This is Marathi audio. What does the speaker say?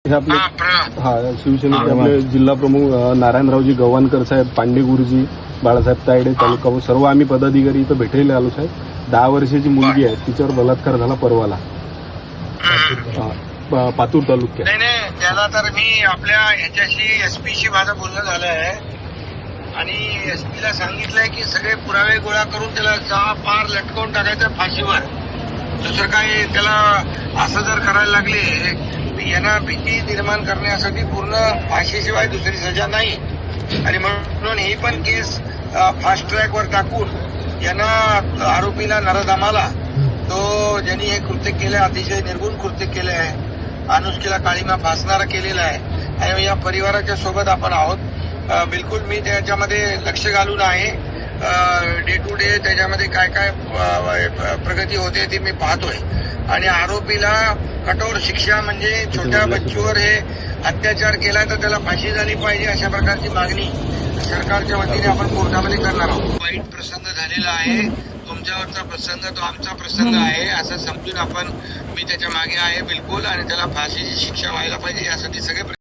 हे आपले शिवसेनेचे आपले जिल्हा प्रमुख नारायणरावजी गव्हाणकर साहेब, पांडे गुरुजी, बाळासाहेब तायडे, तालुका सर्व आम्ही पदाधिकारी इथं भेटायला आलो साहेब. 10 वर्षाची मुलगी आहे, तिच्यावर बलात्कार झाला परवाला पातूर तालुक्यात. नाही त्याला तर मी आपल्या ह्याच्याशी एसपीशी माझं बोलणं झालं आहे आणि एसपीला सांगितलंय की सगळे पुरावे गोळा करून त्याला पार लटकवून टाकायचं फाशीवर. दुसरं काय त्याला असं जर करायला लागले यांना भीती निर्माण करण्यासाठी पूर्ण फाशीशिवाय दुसरी सजा नाही. आणि म्हणून ही पण केस फास्ट ट्रॅकवर टाकून यांना आरोपीला नराधमाला तो ज्यांनी हे कृत्य केलं अतिशय निर्गुण कृत्य केलं आहे, अनुष्केला काळीमा फासणारा केलेला आहे आणि या परिवाराच्या सोबत आपण आहोत. बिलकुल मी त्याच्यामध्ये लक्ष घालून आहे. डे टू डे त्याच्यामध्ये काय काय प्रगती होते ते मी पाहतोय आणि आरोपीला कठोर शिक्षा म्हणजे छोट्या बच्चूवर हे अत्याचार केला तर त्याला फाशी झाली पाहिजे अशा प्रकारची मागणी सरकारच्या वतीने आपण कोर्टामध्ये करणार आहोत. वाईट प्रसंग झालेला आहे, तुमच्यावरचा प्रसंग तो आमचा प्रसंग आहे असं समजून मी त्याच्या मागे आहे बिलकुल आणि त्याला फाशीची शिक्षा व्हायला पाहिजे यासाठी सगळे